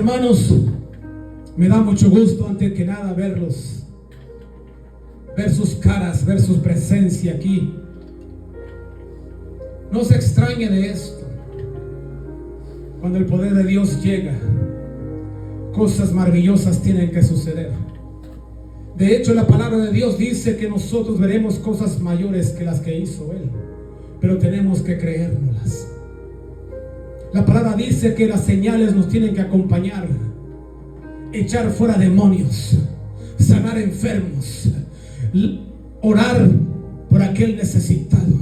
hermanos, me da mucho gusto antes que nada verlos, ver sus caras, ver su presencia aquí. No se extrañe de esto. Cuando el poder de Dios llega, cosas maravillosas tienen que suceder. De hecho, la palabra de Dios dice que nosotros veremos cosas mayores que las que hizo Él, pero tenemos que creérnoslas. La palabra dice que las señales nos tienen que acompañar: echar fuera demonios, sanar enfermos, orar por aquel necesitado.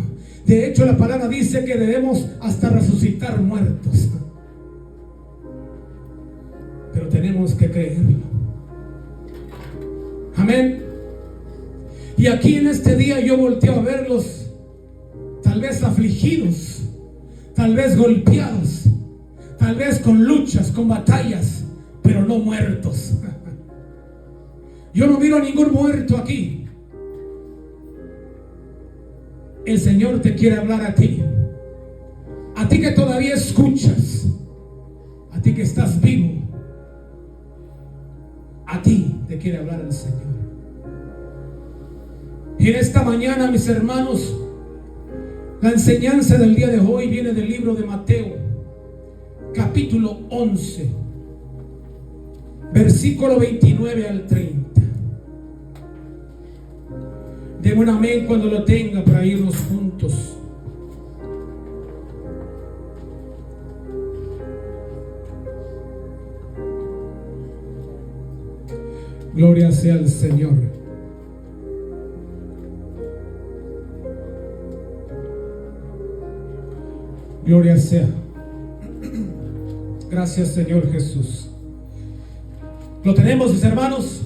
De hecho, la palabra dice que debemos hasta resucitar muertos, pero tenemos que creerlo. Amén. Y aquí en este día yo volteo a verlos, tal vez afligidos, tal vez golpeados, tal vez con luchas, con batallas, pero no muertos. Yo no miro a ningún muerto aquí. El Señor te quiere hablar a ti que todavía escuchas, a ti que estás vivo. A ti te quiere hablar el Señor. Y en esta mañana, mis hermanos, la enseñanza del día de hoy viene del libro de Mateo, capítulo 11, versículo 29 al 30. Deme un amén cuando lo tenga para irnos juntos. Gloria sea al Señor. Gloria sea. Gracias, Señor Jesús. ¿Lo tenemos, mis hermanos?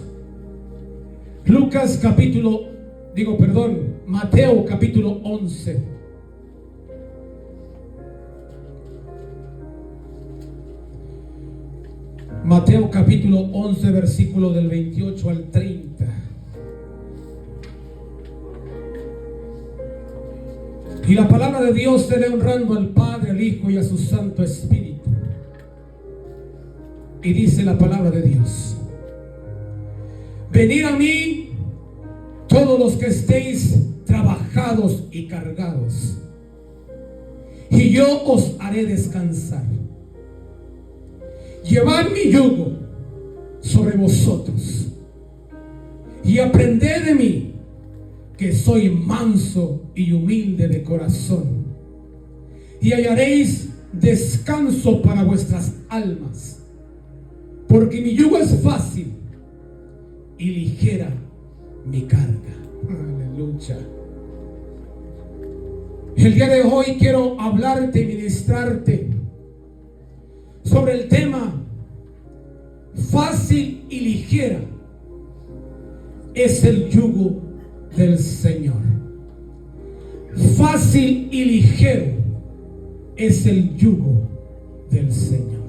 Mateo capítulo 11. Mateo capítulo 11, versículo del 28 al 30. Y la palabra de Dios se ve honrando al Padre, al Hijo y a su Santo Espíritu. Y dice la palabra de Dios: venid a mí todos los que estéis trabajados y cargados, y yo os haré descansar. Llevad mi yugo sobre vosotros y aprended de mí, que soy manso y humilde de corazón, y hallaréis descanso para vuestras almas, porque mi yugo es fácil y ligera mi carga. Aleluya. El día de hoy quiero hablarte y ministrarte sobre el tema fácil y ligera es el yugo del Señor. Fácil y ligero es el yugo del Señor.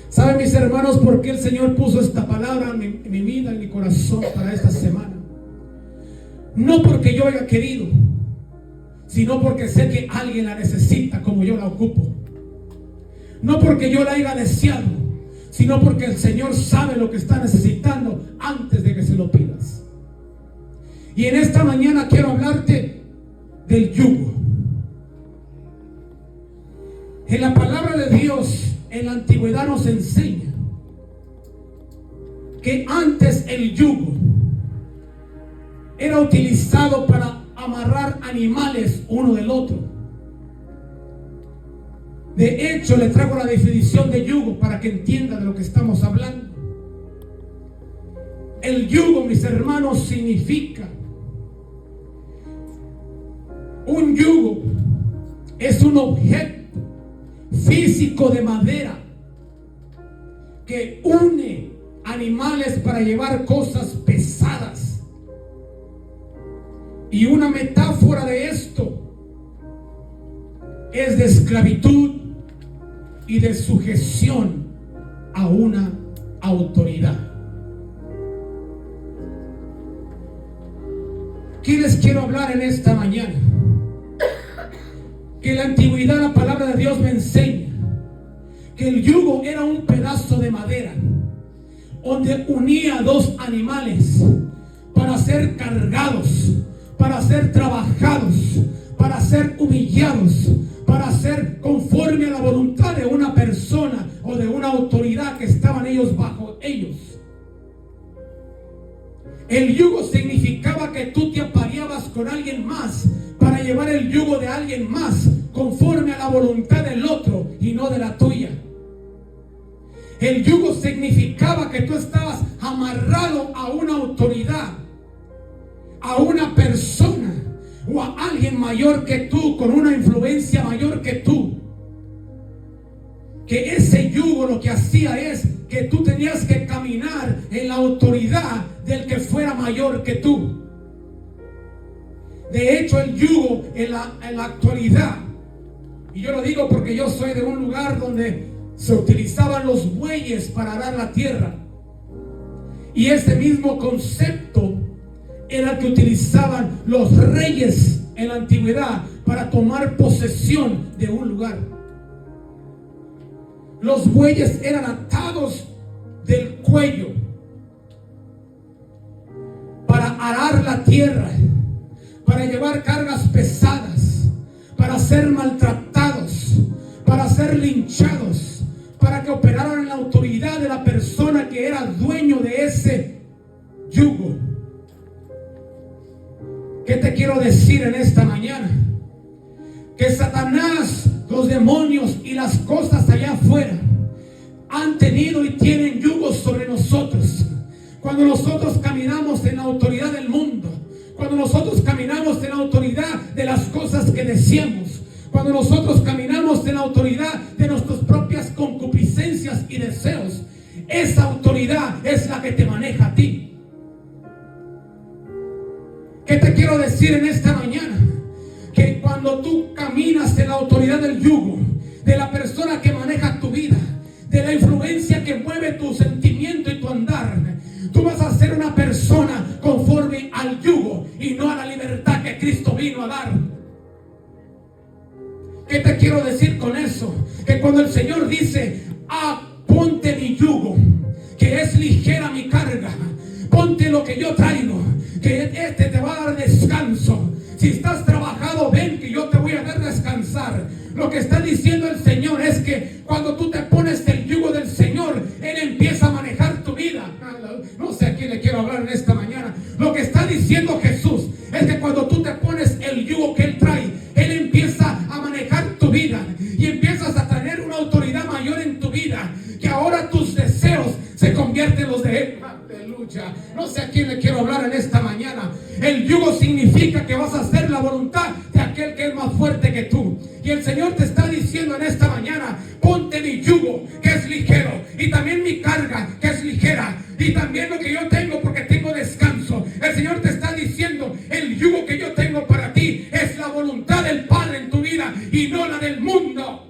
¿Saben, mis hermanos, por qué el Señor puso esta palabra en mi vida, en mi corazón para esta semana? No porque yo haya querido, sino porque sé que alguien la necesita como yo la ocupo. No porque yo la haya deseado, sino porque el Señor sabe lo que está necesitando antes de que se lo pidas. Y en esta mañana quiero hablarte del yugo. En la palabra de Dios, en la antigüedad nos enseña que antes el yugo era utilizado para amarrar animales uno del otro. De hecho, le traigo la definición de yugo para que entienda de lo que estamos hablando. El yugo, mis hermanos, significa un yugo. Es un objeto físico de madera que une animales para llevar cosas pesadas. Y una metáfora de esto es de esclavitud y de sujeción a una autoridad. ¿Qué les quiero hablar en esta mañana? Que en la antigüedad la palabra de Dios me enseña que el yugo era un pedazo donde unía dos animales para ser cargados, para ser trabajados, para ser humillados, para ser conforme a la voluntad de una persona o de una autoridad que estaban ellos bajo ellos. El yugo significaba que tú te apareabas con alguien más para llevar el yugo de alguien más conforme a la voluntad del otro y no de la tuya. El yugo significaba que tú estabas amarrado a una autoridad, a una persona o a alguien mayor que tú, con una influencia mayor que tú. Que ese yugo lo que hacía es que tú tenías que caminar en la autoridad del que fuera mayor que tú. De hecho, el yugo en la actualidad, y yo lo digo porque yo soy de un lugar donde se utilizaban los bueyes para arar la tierra, y ese mismo concepto era el que utilizaban los reyes en la antigüedad para tomar posesión de un lugar. Los bueyes eran atados del cuello para arar la tierra, para llevar cargas pesadas, para ser maltratados, para ser linchados, para que operaran en la autoridad de la persona que era dueño de ese yugo. ¿Qué te quiero decir en esta mañana? Que Satanás, los demonios y las cosas allá afuera han tenido y tienen yugos sobre nosotros. Cuando nosotros caminamos en la autoridad del mundo, cuando nosotros caminamos en la autoridad de las cosas que deseamos, cuando nosotros caminamos en la autoridad de nuestras propias concupiscencias y deseos, esa autoridad es la que te maneja a ti. ¿Qué te quiero decir en esta mañana? Que cuando tú caminas en la autoridad del yugo, de la persona que maneja tu vida, de la influencia que mueve tu sentimiento y tu andar, tú vas a ser una persona conforme al yugo y no a la libertad que Cristo vino a dar. ¿Qué te quiero decir con eso? Que cuando el Señor dice, ponte mi yugo, que es ligera mi carga, ponte lo que yo traigo, que este te va a dar descanso. Si estás trabajado, ven que yo te voy a dar descansar. Lo que está diciendo el Señor es que cuando tú te pones el yugo del Señor, Él empieza a manejar tu vida. No sé a quién le quiero hablar en esta mañana. Lo que está diciendo Jesús es que cuando tú te pones el yugo que Él trae, Él empieza a manejar tu vida y empiezas a tener una autoridad mayor en tu vida, que ahora tus deseos se convierten en los de Él. Aleluya. No sé a quién le quiero hablar en esta mañana. El yugo significa que vas a hacer la voluntad de aquel que es más fuerte que tú. Y el Señor te está diciendo en esta mañana, ponte mi yugo que es ligero, y también mi carga que es ligera, y también lo que yo tengo porque tengo descanso. El Señor te está diciendo, el yugo que yo tengo para ti es la voluntad del Padre en tu vida y no la del mundo.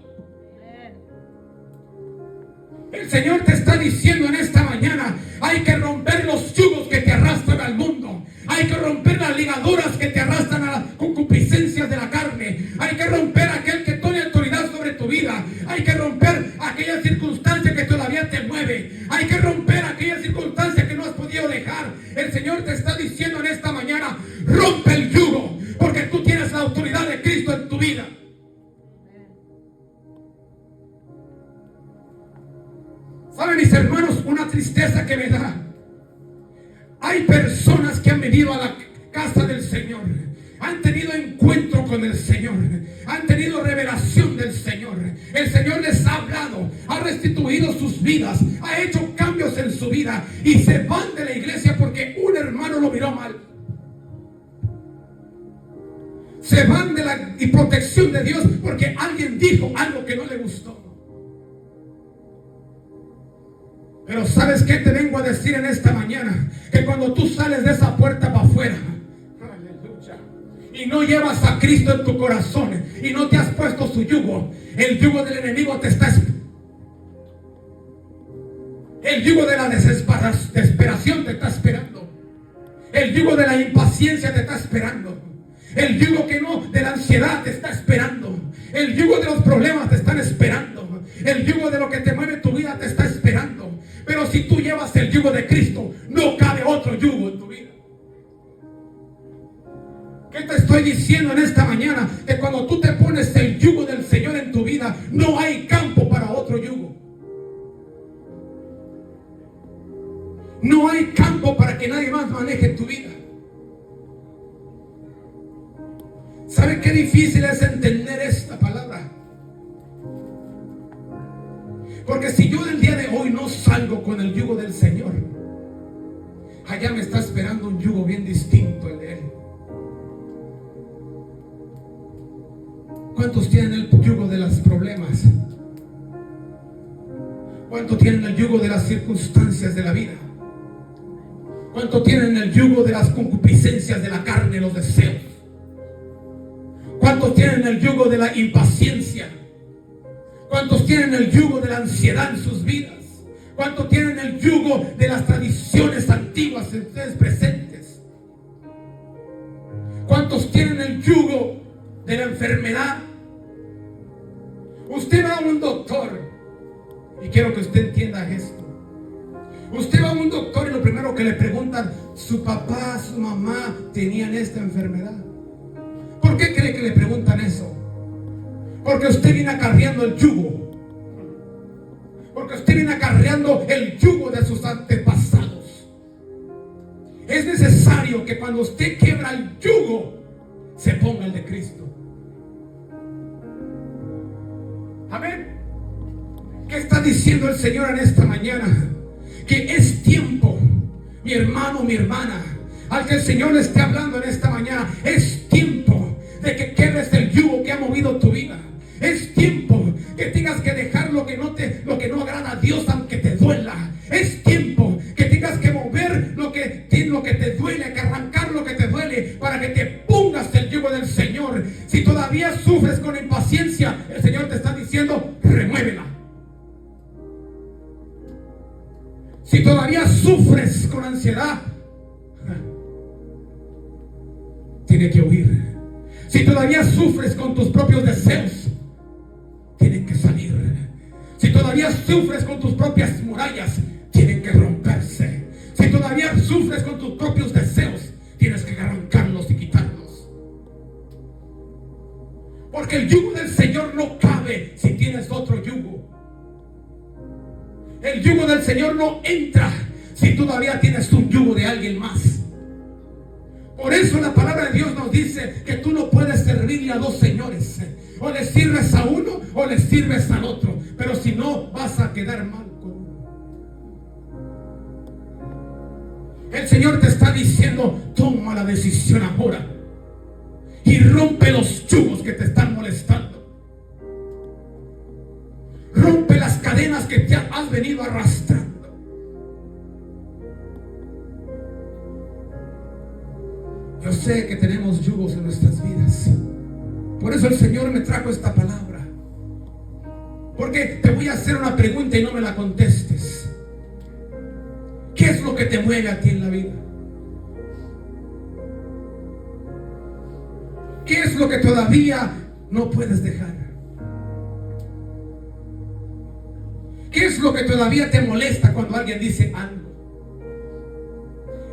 El Señor te está diciendo en esta mañana, hay que romper los yugos que te arrastran al mundo. Hay que romper las ligaduras que te arrastran a las concupiscencias de la carne. Hay que romper aquel que tome autoridad sobre tu vida. Hay que romper aquella circunstancia que todavía te mueve. Hay que romper aquella circunstancia que no has podido dejar. El Señor te está diciendo en esta mañana, rompe el yugo, porque tú tienes la autoridad de Cristo en tu vida. ¿Saben, mis hermanos, una tristeza que me da? Hay personas que han venido a la casa del Señor, han tenido encuentro con el Señor, han tenido revelación del Señor. El Señor les ha hablado, ha restituido sus vidas, ha hecho cambios en su vida, y se van de la iglesia porque un hermano lo miró mal. Se van de la protección de Dios porque alguien dijo algo que no le gustó. Pero ¿sabes qué te vengo a decir en esta mañana? Que cuando tú sales de esa puerta para afuera, aleluya, y no llevas a Cristo en tu corazón y no te has puesto su yugo, el yugo del enemigo te está esperando. El yugo de la desesperación te está esperando. El yugo de la impaciencia te está esperando. El yugo de la ansiedad te está esperando. El yugo de los problemas te están esperando. El yugo de lo que te mueve tu vida te está esperando. Pero si tú llevas el yugo de Cristo, no cabe otro yugo en tu vida. ¿Qué te estoy diciendo en esta mañana? Que cuando tú te pones el yugo del Señor en tu vida, no hay campo para otro yugo. No hay campo para que nadie más maneje tu vida. ¿Sabe qué difícil es entender esta palabra? Porque si yo el día de hoy no salgo con el yugo del Señor, allá me está esperando un yugo bien distinto el de Él. ¿Cuántos tienen el yugo de los problemas? ¿Cuántos tienen el yugo de las circunstancias de la vida? ¿Cuántos tienen el yugo de las concupiscencias de la carne, los deseos? ¿Cuántos tienen el yugo de la impaciencia? ¿Cuántos tienen el yugo de la ansiedad en sus vidas? ¿Cuántos tienen el yugo de las tradiciones antiguas en ustedes presentes? ¿Cuántos tienen el yugo de la enfermedad? Usted va a un doctor, y quiero que usted entienda esto. Usted va a un doctor y lo primero que le preguntan, su papá, su mamá tenían esta enfermedad. ¿Por qué cree que le preguntan eso? Porque usted viene acarreando el yugo. Porque usted viene acarreando el yugo de sus antepasados. Es necesario que cuando usted quiebra el yugo, se ponga el de Cristo. Amén. ¿Qué está diciendo el Señor en esta mañana? Que es tiempo, mi hermano, mi hermana, al que el Señor le esté hablando en esta mañana, es tiempo de que quiebres el yugo que ha movido tu vida. Es tiempo que tengas que dejar lo que no agrada a Dios, aunque te duela. Es tiempo que tengas que mover lo que te duele, que arrancar lo que te duele, para que te pongas el yugo del Señor. Si todavía sufres con impaciencia, el Señor te está diciendo, remuévela. Si todavía sufres con ansiedad, tiene que huir. Si todavía sufres con tus propios deseos, tienen que salir. Si todavía sufres con tus propias murallas, tienen que romperse. Si todavía sufres con tus propios deseos, tienes que arrancarlos y quitarlos. Porque el yugo del Señor no cabe si tienes otro yugo. El yugo del Señor no entra si todavía tienes un yugo de alguien más. Por eso la palabra de Dios nos dice que tú no puedes servirle a dos señores. O le sirves a uno o le sirves al otro. Pero si no, vas a quedar mal con uno. El Señor te está diciendo, toma la decisión ahora y rompe los yugos que te están molestando. Rompe las cadenas que te has venido arrastrando. Yo sé que tenemos yugos en nuestras vidas. Por eso el Señor me trajo esta palabra. Porque te voy a hacer una pregunta y no me la contestes. ¿Qué es lo que te mueve a ti en la vida? ¿Qué es lo que todavía no puedes dejar? ¿Qué es lo que todavía te molesta cuando alguien dice algo?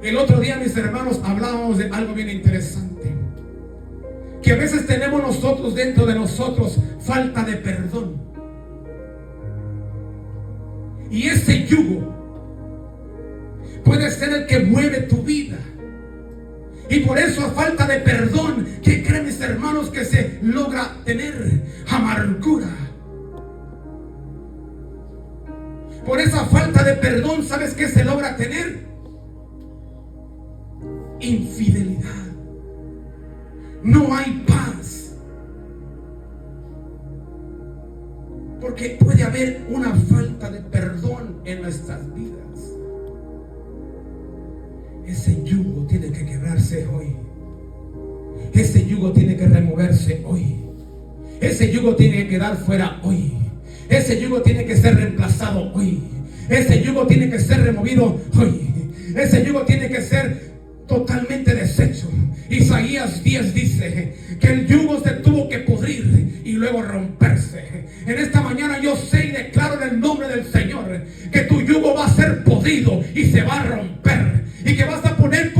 El otro día, mis hermanos, hablábamos de algo bien interesante. Que a veces tenemos nosotros dentro de nosotros falta de perdón. Y ese yugo puede ser el que mueve tu vida. Y por eso a falta de perdón, ¿qué creen, mis hermanos, que se logra tener? Amargura. Por esa falta de perdón, ¿sabes qué se logra tener? Infidelidad. No hay paz. Porque puede haber una falta de perdón en nuestras vidas. Ese yugo tiene que quebrarse hoy. Ese yugo tiene que removerse hoy. Ese yugo tiene que quedar fuera hoy. Ese yugo tiene que ser reemplazado hoy. Ese yugo tiene que ser removido hoy. Ese yugo tiene que ser totalmente deshecho. Isaías 10 dice que el yugo se tuvo que pudrir y luego romperse. En esta mañana yo sé y declaro en el nombre del Señor que tu yugo va a ser y se va a romper, y que vas a poner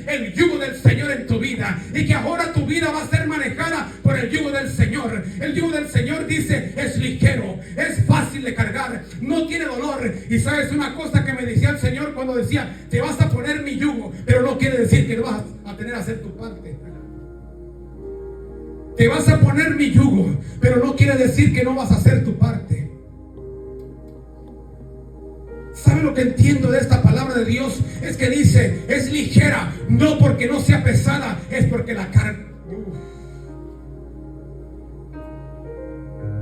el yugo del Señor en tu vida, y que ahora tu vida va a ser manejada por el yugo del Señor. El yugo del Señor, dice, es ligero, es fácil de cargar, no tiene dolor. Y sabes una cosa que me decía el Señor cuando decía, te vas a poner mi yugo, pero no quiere decir que vas a tener que hacer tu parte. Te vas a poner mi yugo, pero no quiere decir que no vas a hacer tu parte. ¿Sabe lo que entiendo de esta palabra de Dios? Es que dice, es ligera, no porque no sea pesada, es porque la carga.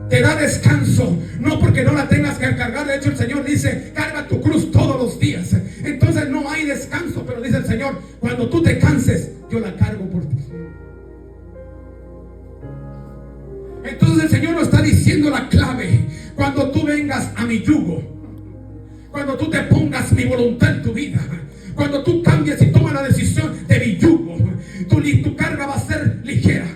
Te da descanso, no porque no la tengas que cargar. De hecho, el Señor dice, carga tu cruz todos los días. Entonces no hay descanso, pero dice el Señor, cuando tú te canses, yo la cargo por ti. Entonces el Señor nos está diciendo la clave: cuando tú vengas a mi yugo, cuando tú te pongas mi voluntad en tu vida, cuando tú cambies y tomas la decisión de mi yugo, tu carga va a ser ligera,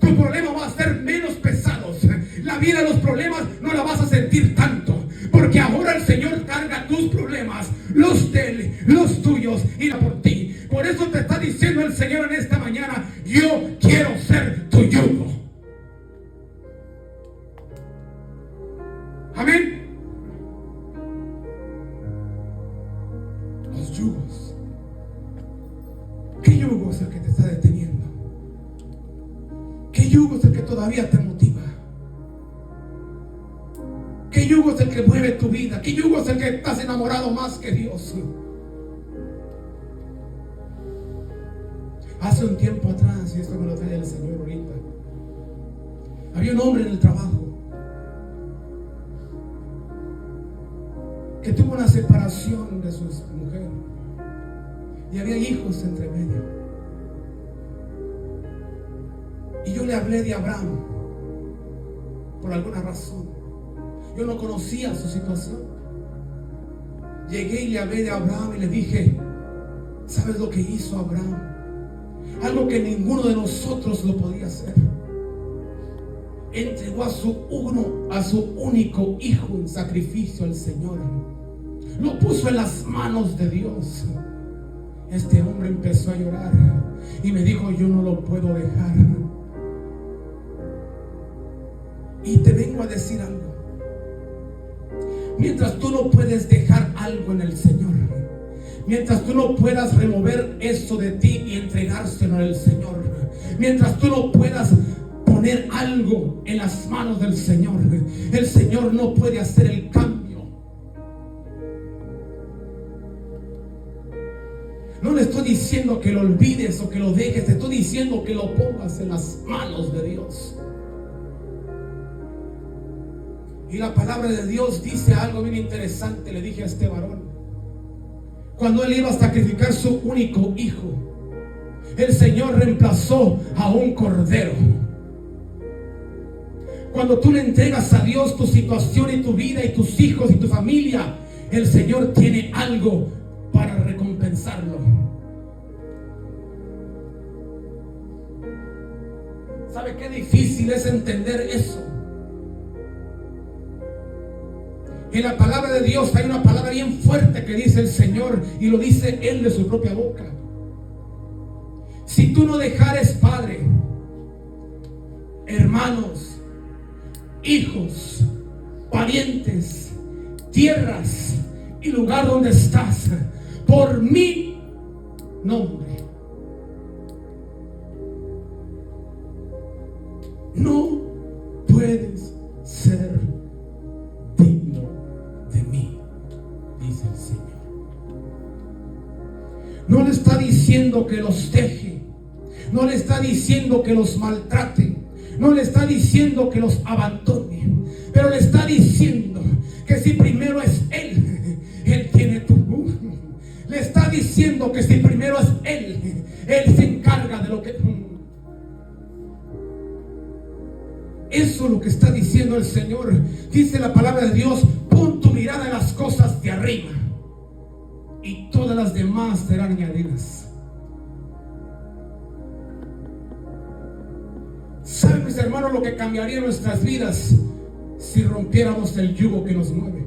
tu problema va a ser menos pesados, la vida, los problemas no la vas a sentir tanto, porque ahora el Señor carga tus problemas, los de Él, los tuyos, y la por ti. Por eso te está diciendo el Señor en esta mañana: yo quiero ser tu yugo. Amén. Los yugos. ¿Qué yugo es el que te está deteniendo? ¿Qué yugo es el que todavía te motiva? ¿Qué yugo es el que mueve tu vida? ¿Qué yugo es el que estás enamorado más que Dios? Hace un tiempo atrás, y esto me lo trae el Señor ahorita, había un hombre en el trabajo que tuvo una separación de su mujer y había hijos entre medio. Y yo le hablé de Abraham por alguna razón. Yo no conocía su situación. Llegué y le hablé de Abraham y le dije: ¿sabes lo que hizo Abraham? Algo que ninguno de nosotros lo podía hacer. Entregó a su único hijo en sacrificio al Señor. Lo puso en las manos de Dios. Este hombre empezó a llorar y me dijo: yo no lo puedo dejar. Y te vengo a decir algo. Mientras tú no puedes dejar algo en el Señor, mientras tú no puedas remover eso de ti y entregárselo al Señor, mientras tú no puedas poner algo en las manos del Señor, el Señor no puede hacer el cambio. No le estoy diciendo que lo olvides o que lo dejes, te estoy diciendo que lo pongas en las manos de Dios. Y la palabra de Dios dice algo bien interesante. Le dije a este varón, cuando él iba a sacrificar su único hijo, el Señor reemplazó a un cordero. Cuando tú le entregas a Dios tu situación y tu vida y tus hijos y tu familia, el Señor tiene algo para recompensarlo. ¿Sabe qué difícil es entender eso? En la palabra de Dios hay una palabra bien fuerte que dice el Señor, y lo dice Él de su propia boca. Si tú no dejares, padre, hermanos, hijos, parientes, tierras y lugar donde estás, por mi nombre, no puedes ser digno de mí, dice el Señor. No le está diciendo que los deje, no le está diciendo que los maltrate, no le está diciendo que los abandone, pero le está diciendo que si primero es Él, Él tiene tu luz. Le está diciendo que si primero es Él, Él se encarga de lo que... Eso es lo que está diciendo el Señor. Dice la palabra de Dios: pon tu mirada en las cosas de arriba y todas las demás serán añadidas. ¿Saben, mis hermanos, lo que cambiaría nuestras vidas si rompiéramos el yugo que nos mueve?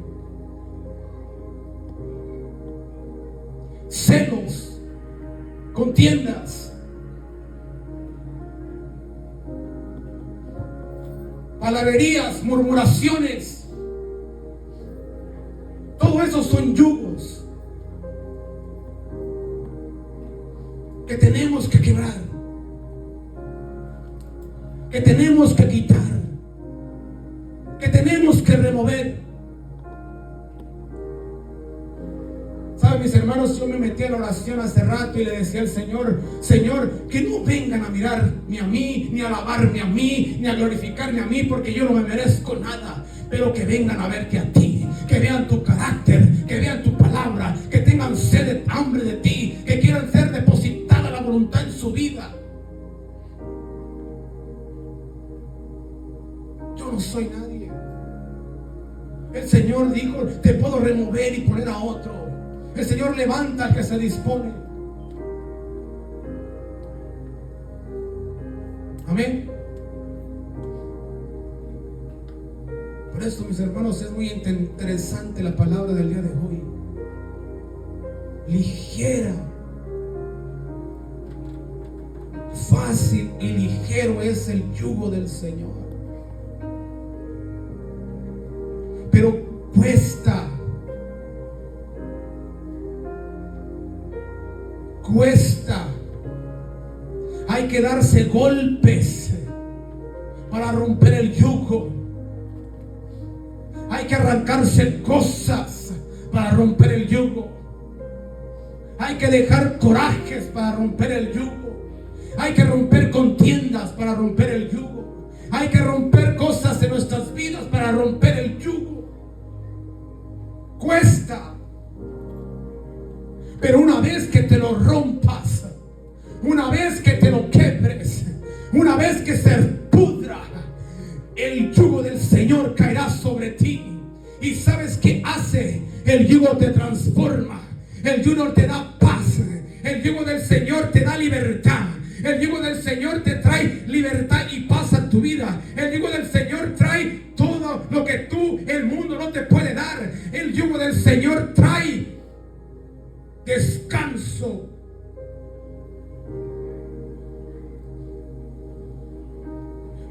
celos, contiendas, palabrerías, murmuraciones. Todo eso son yugos que tenemos que quebrar, que tenemos que quitar, que tenemos que remover. ¿Saben, mis hermanos? Yo me metí a la oración hace rato y le decía al Señor: Señor, que no vengan a mirarme a mí, ni a alabarme a mí, ni a glorificarme a mí, porque yo no me merezco nada, pero que vengan a verte a ti, que vean tu carácter, que vean tu palabra, que tengan sed, hambre de ti, que quieran ser depositada la voluntad en su vida. Yo no soy nadie. El Señor dijo: te puedo remover y poner a otro. El Señor levanta al que se dispone. Amén. Por eso, mis hermanos, es muy interesante la palabra del día de hoy. Ligera, fácil y ligero es el yugo del Señor, pero cuesta. Hay que darse golpes para romper el yugo. Hay que arrancarse cosas para romper el yugo. Hay que dejar corajes para romper el yugo. Hay que romper contiendas para romper el yugo. Hay que romper cosas en nuestras vidas para romper el yugo. Cuesta. Pero una vez que te lo rompas, una vez que te lo quebres, una vez que se pudra, el yugo del Señor caerá sobre ti. ¿Y sabes qué hace? El yugo te transforma. El yugo te da paz. El yugo del Señor te da libertad. El yugo del Señor te trae libertad y paz a tu vida. El yugo del Señor trae todo lo que el mundo no te puede dar. El yugo del Señor trae descanso.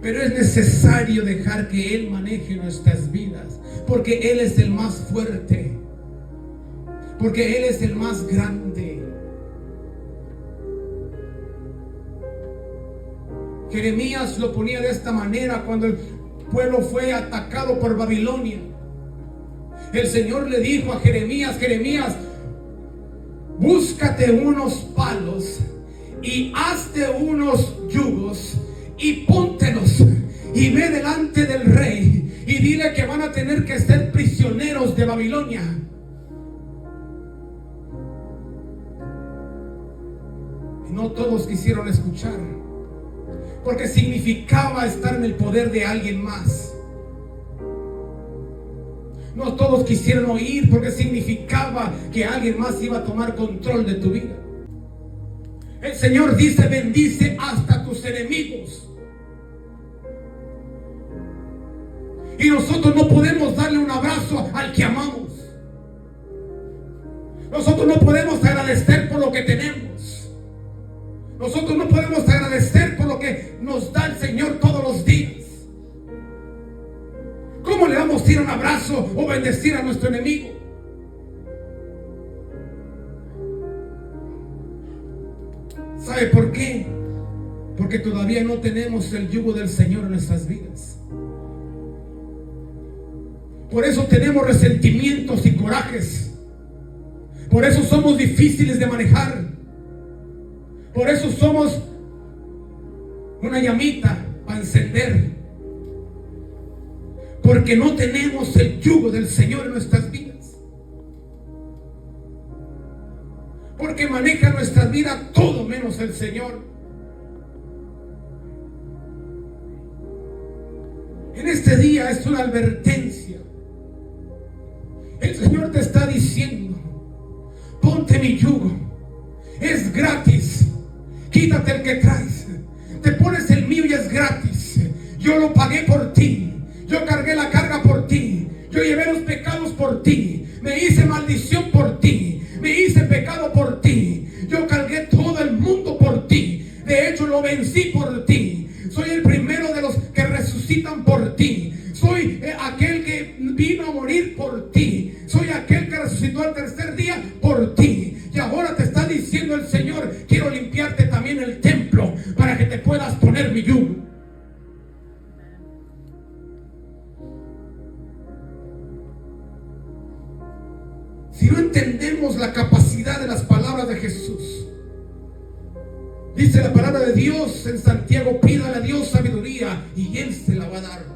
Pero es necesario dejar que Él maneje nuestras vidas, porque Él es el más fuerte, porque Él es el más grande. Jeremías lo ponía de esta manera cuando el pueblo fue atacado por Babilonia. El Señor le dijo a Jeremías: Jeremías, búscate unos palos y hazte unos yugos y póntelos y ve delante del rey y dile que van a tener que ser prisioneros de Babilonia. Y no todos quisieron escuchar, porque significaba estar en el poder de alguien más. No todos quisieron oír, porque significaba que alguien más iba a tomar control de tu vida. El Señor dice: bendice hasta tus enemigos. Y nosotros no podemos darle un abrazo al que amamos. Nosotros no podemos agradecer por lo que tenemos. Nosotros no podemos agradecer por lo que nos da el Señor todos los días. ¿Cómo le vamos a ir un abrazo o bendecir a nuestro enemigo? ¿Sabe por qué? Porque todavía no tenemos el yugo del Señor en nuestras vidas. Por eso tenemos resentimientos y corajes. Por eso somos difíciles de manejar. Por eso somos una llamita para encender. Porque no tenemos el yugo del Señor en nuestras vidas. Porque maneja nuestras vidas todo menos el Señor. En este día es una advertencia. El Señor te está diciendo: ponte mi yugo, es gratis, quítate el que traes, te pones el mío y es gratis. Yo lo pagué por ti, yo cargué la carga por ti, yo llevé los pecados por ti, me hice maldición por ti, me hice pecado por resucitó al tercer día por ti. Y ahora te está diciendo el Señor: quiero limpiarte también el templo para que te puedas poner mi yugo. Si no entendemos la capacidad de las palabras de Jesús, dice la palabra de Dios en Santiago: pídale a Dios sabiduría y Él se la va a dar.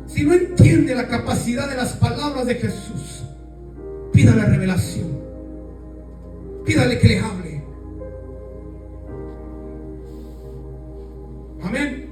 Si no entiende la capacidad de las palabras de Jesús, pídale revelación, pídale que le hable. Amén.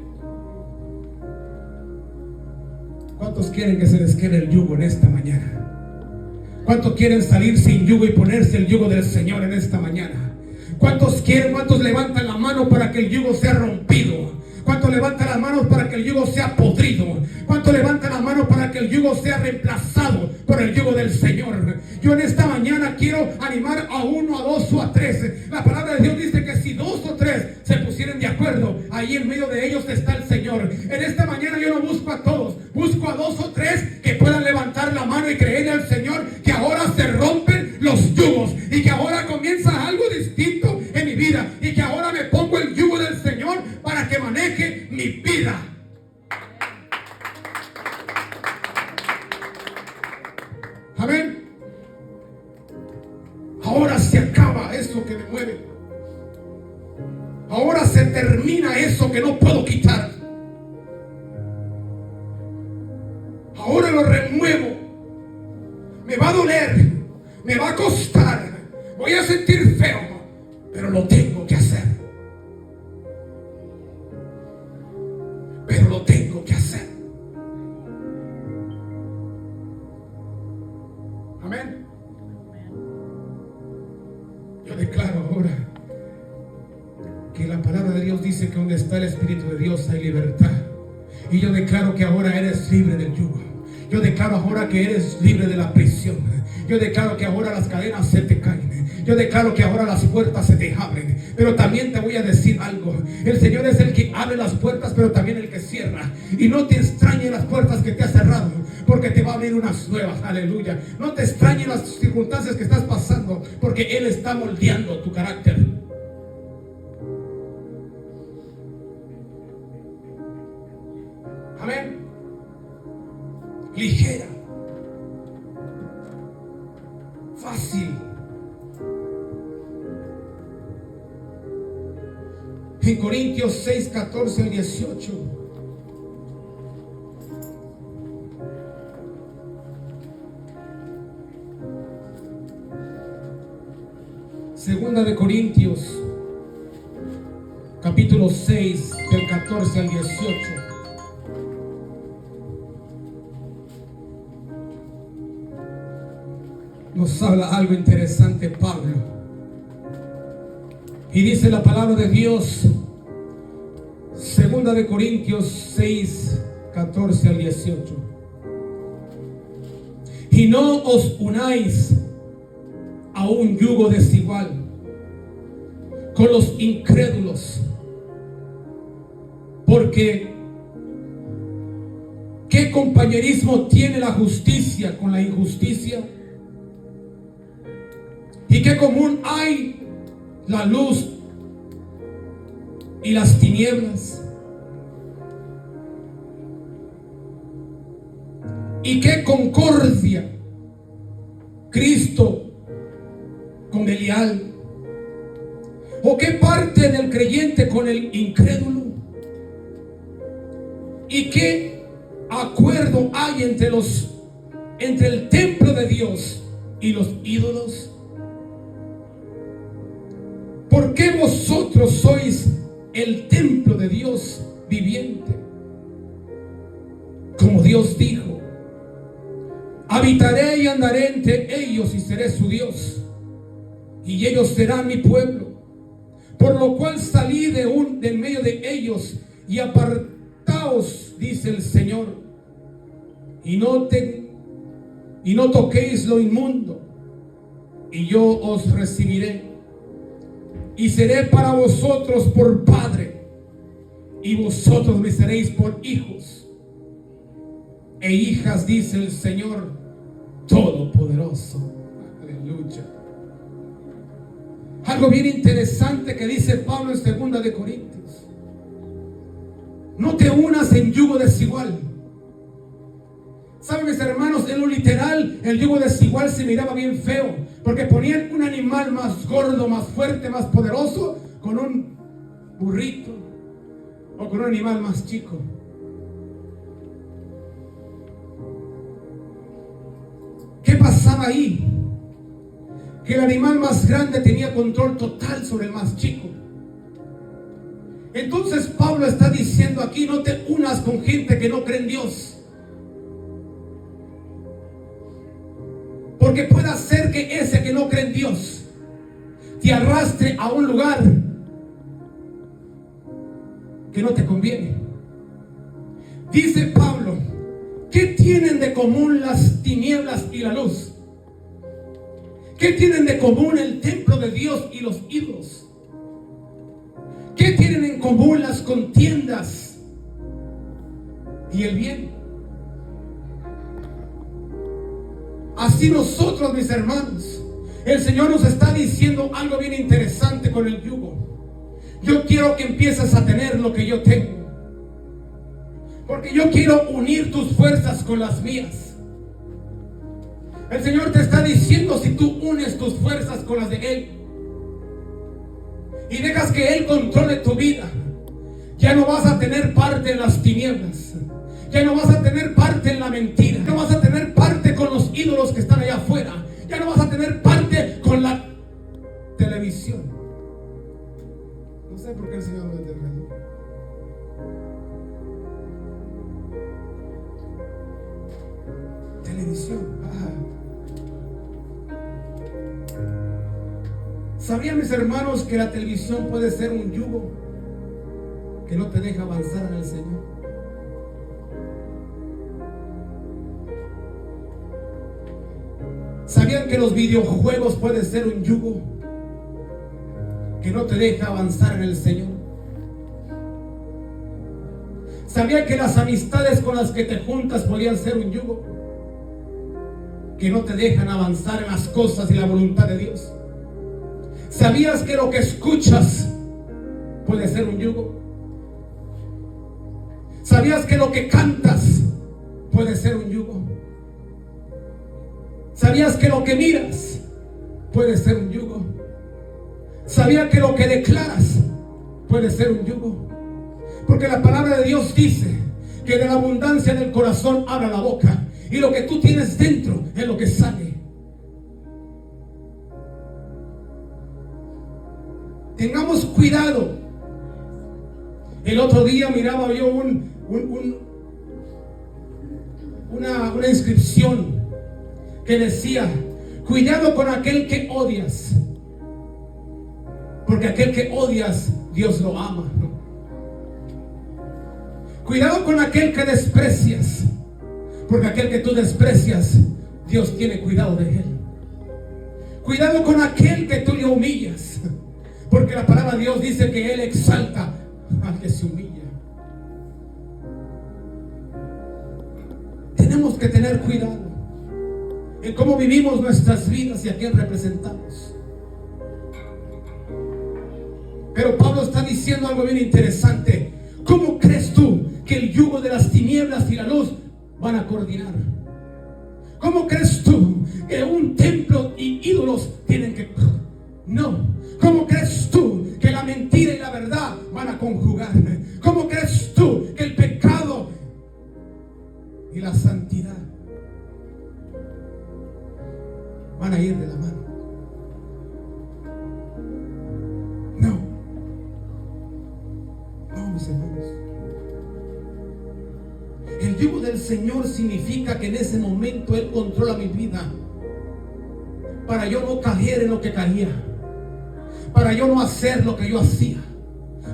¿Cuántos quieren que se les quede el yugo en esta mañana? ¿Cuántos quieren salir sin yugo y ponerse el yugo del Señor en esta mañana? ¿Cuántos quieren? ¿Cuántos levantan la mano para que el yugo sea rompido? ¿Cuántos levantan las manos para que el yugo sea podrido? ¿Cuántos levantan las manos para que el yugo sea reemplazado por el yugo del Señor? Yo en esta mañana quiero animar a uno, a dos o a tres. La palabra de Dios dice que si dos o tres se pusieran de acuerdo, ahí en medio de ellos está el Señor. En esta mañana yo no busco a todos, busco a dos o tres que puedan levantar la mano y creerle al Señor que ahora se rompen los yugos y que ahora comienza algo distinto en mi vida y que ahora me pongo el yugo del Señor para que maneje mi vida. Amén. Ahora se acaba eso que me mueve. Ahora se termina eso que no puedo quitar. Ahora lo remuevo. Me va a doler, me va a costar, voy a sentir feo, pero lo tengo que hacer. Pero lo tengo que hacer. Amén. Yo declaro ahora que la palabra de Dios dice que donde está el Espíritu de Dios hay libertad. Y yo declaro que ahora eres libre del yugo. Yo declaro ahora que eres libre de la prisión. Yo declaro que ahora las cadenas se te caen. Yo declaro que ahora las puertas se te abren. Pero también te voy a decir algo. El Señor es el que abre las puertas, pero también el que cierra. Y no te extrañen las puertas que te ha cerrado, porque te va a abrir unas nuevas. Aleluya. No te extrañen las circunstancias que estás pasando, porque Él está moldeando tu carácter. Amén. Ligera, fácil. En Corintios 6, 14 al 18. Segunda de Corintios, capítulo 6, del 14 al 18. Nos habla algo interesante Pablo. Y dice la palabra de Dios, segunda de Corintios 6, 14 al 18. Y no os unáis a un yugo desigual con los incrédulos, porque ¿qué compañerismo tiene la justicia con la injusticia? ¿Y qué común hay la luz y las tinieblas? ¿Y qué concordia Cristo con Belial? ¿O qué parte del creyente con el incrédulo? ¿Y qué acuerdo hay entre el templo de Dios y los ídolos? ¿Por qué vosotros sois el templo de Dios viviente? Como Dios dijo: habitaré y andaré entre ellos y seré su Dios, y ellos serán mi pueblo. Por lo cual salí del medio de ellos y apartaos, dice el Señor, y no toquéis lo inmundo, y yo os recibiré. Y seré para vosotros por padre, y vosotros me seréis por hijos. e hijas, dice el Señor Todopoderoso. Aleluya. Algo bien interesante que dice Pablo en 2 de Corintios: no te unas en yugo desigual. ¿Saben, mis hermanos? En lo literal, el yugo desigual se miraba bien feo, porque ponían un animal más gordo, más fuerte, más poderoso, con un burrito o con un animal más chico. ¿Qué pasaba ahí? Que el animal más grande tenía control total sobre el más chico. Entonces Pablo está diciendo aquí: no te unas con gente que no cree en Dios, porque puede hacer que ese que no cree en Dios te arrastre a un lugar que no te conviene. Dice Pablo: ¿qué tienen de común las tinieblas y la luz? ¿Qué tienen de común el templo de Dios y los ídolos? ¿Qué tienen en común las contiendas y el bien? Así nosotros, mis hermanos, el Señor nos está diciendo algo bien interesante con el yugo. Yo quiero que empieces a tener lo que yo tengo, porque yo quiero unir tus fuerzas con las mías. El Señor te está diciendo: si tú unes tus fuerzas con las de Él y dejas que Él controle tu vida, ya no vas a tener parte en las tinieblas, ya no vas a tener parte en la mentira, no vas a tener parte con los ídolos que están allá afuera, ya no vas a tener parte con la televisión. No sé por qué el Señor me entiende. Televisión. ¿Sabían, mis hermanos, que la televisión puede ser un yugo que no te deja avanzar en el Señor? ¿Sabían que los videojuegos pueden ser un yugo que no te deja avanzar en el Señor? ¿Sabían que las amistades con las que te juntas podían ser un yugo que no te dejan avanzar en las cosas y la voluntad de Dios? ¿Sabías que lo que escuchas puede ser un yugo? ¿Sabías que lo que cantas puede ser un yugo? ¿Sabías que lo que miras puede ser un yugo? ¿Sabías que lo que declaras puede ser un yugo? Porque la palabra de Dios dice que de la abundancia del corazón habla la boca, y lo que tú tienes dentro es lo que sale. Tengamos cuidado. El otro día miraba yo una inscripción que decía: cuidado con aquel que odias, porque aquel que odias, Dios lo ama. Cuidado con aquel que desprecias, porque aquel que tú desprecias, Dios tiene cuidado de él. Cuidado con aquel que tú le humillas, porque la palabra de Dios dice que Él exalta al que se humilla. Tenemos que tener cuidado en cómo vivimos nuestras vidas y a quién representamos. Pero Pablo está diciendo algo bien interesante. ¿Cómo crees tú que el yugo de las tinieblas y la luz van a coordinar? ¿Cómo crees tú que un templo y ídolos tienen que... No. ¿Cómo crees tú que la mentira y la verdad van a conjugar? ¿Cómo crees tú que el pecado y la santidad van a ir de la mano? No, mis hermanos. El yugo del Señor significa que en ese momento Él controla mi vida, para yo no caer en lo que caía, para yo no hacer lo que yo hacía,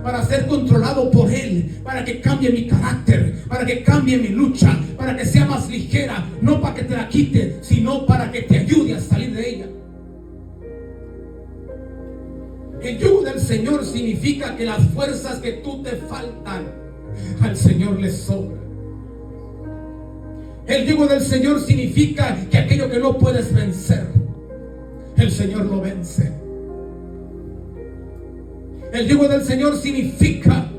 para ser controlado por Él, para que cambie mi carácter, para que cambie mi lucha, para que sea más ligera, no para que te la quite, sino para que te ayude a salir de ella. El yugo del Señor significa que las fuerzas que tú te faltan, al Señor le sobran. El yugo del Señor significa que aquello que no puedes vencer, el Señor lo vence. El yugo del Señor significa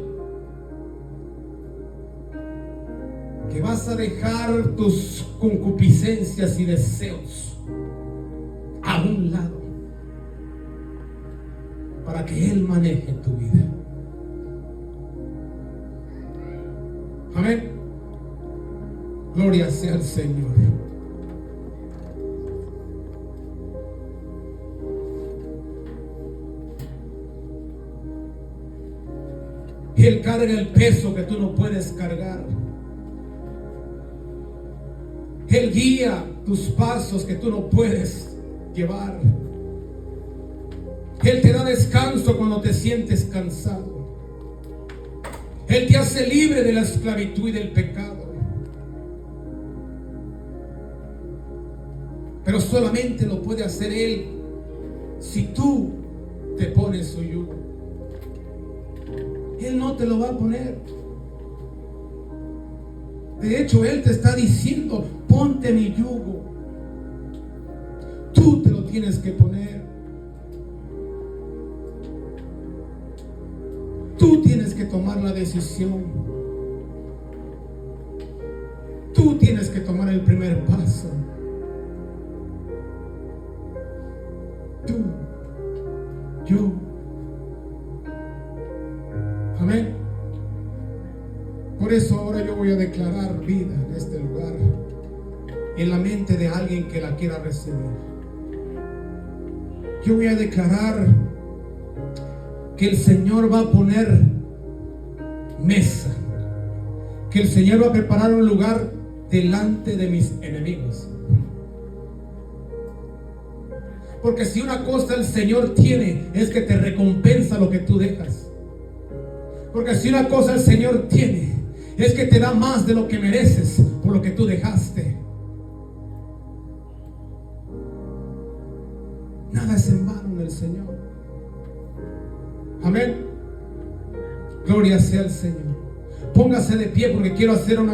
que vas a dejar tus concupiscencias y deseos a un lado para que Él maneje tu vida. Amén. Gloria sea al Señor. Y Él carga el peso que tú no puedes cargar. Él guía tus pasos que tú no puedes llevar. Él te da descanso cuando te sientes cansado. Él te hace libre de la esclavitud y del pecado. Pero solamente lo puede hacer Él si tú te pones su yugo. Él no te lo va a poner. De hecho, Él te está diciendo: ponte mi yugo. Tú te lo tienes que poner. Tú tienes que tomar la decisión. Tú tienes que tomar el primer paso. Tú, yo. Amén. Por eso ahora yo voy a declarar vida en este lugar, en la mente de alguien que la quiera recibir. Yo voy a declarar que el Señor va a poner mesa, que el Señor va a preparar un lugar delante de mis enemigos. Porque si una cosa el Señor tiene, es que te recompensa lo que tú dejas. Porque si una cosa el Señor tiene, es que te da más de lo que mereces por lo que tú dejaste. Nada es en vano en el Señor. Amén. Gloria sea al Señor. Póngase de pie porque quiero hacer una